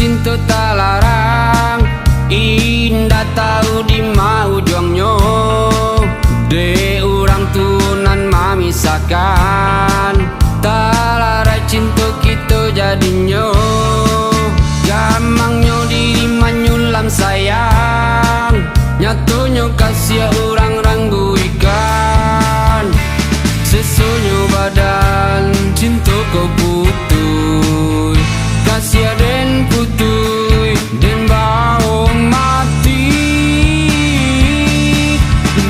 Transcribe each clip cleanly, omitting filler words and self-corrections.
cinta tak larang, indah tahu di mau juangnya. De orang tunan memisahkan, tak larai cinta kita jadinya. Gamangnya diri menyulam sayang, nyatunya kasih orang ranggu ikan. Sesunya badan cinta kau putui, kasih den putui den bau mati.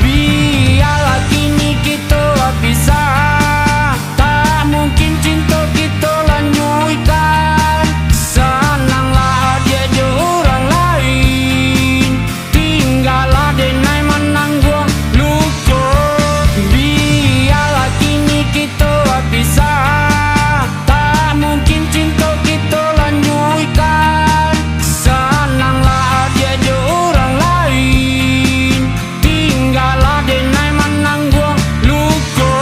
Biarlah kini kita bisa, tak mungkin cinta kita lanjutkan. Senanglah dia je orang lain, tinggallah denai menanggung luka. Biarlah kini kita bisa, tak mungkin cinta kita lanjutkan. Senanglah dia je orang lain, tinggallah denai menanggung luka.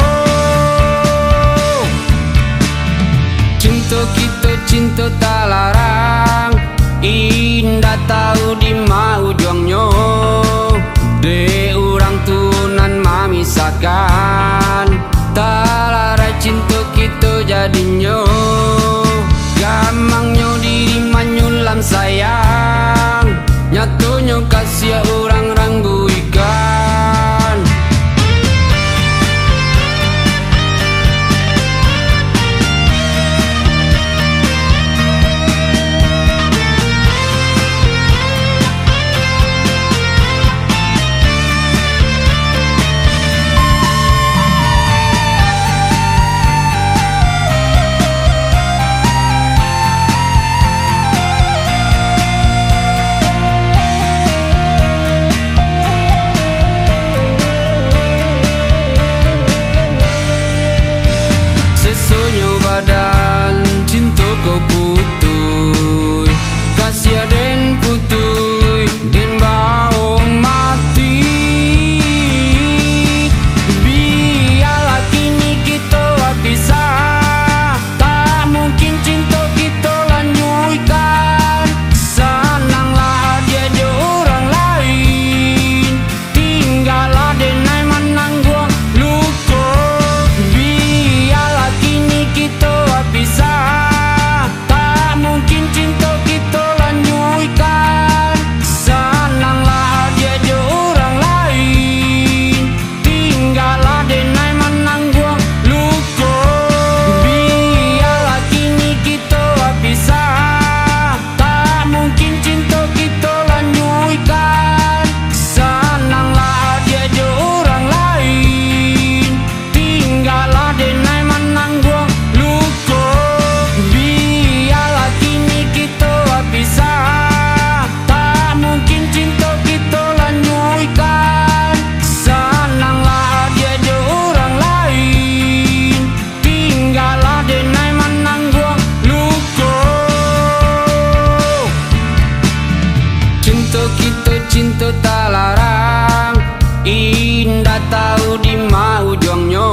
Cinta kita cinta tak larang, indah tahu di mau juangnya. De orang tunan memisahkan, tak larai cinta kita jadinya. Gamangnya diri menyulam sayang, nyatunya kasih orang ranggu ikan. Sesunya badan cinta kau putui, kasih den putui den bau mati. Biarlah kini kita bisa, tak mungkin cinta kita lanjutkan. Senanglah dia je orang lain, tinggallah denai menanggung luka. Biarlah kini kita bisa, tak mungkin cinta kita lanjutkan. Senanglah dia je orang lain, tinggallah denai menanggung luka. Biarlah kini kita bisa, tak mungkin cinta kita lanjutkan. Senanglah dia je orang lain, tinggallah denai menanggung luka. Biarlah kini kita bisa, tak mungkin cinta kita lanjutkan. Senanglah dia je orang lain, tinggallah denai menanggung luka. Cinta kita cinta tak larang, indah tahu di mau juangnya.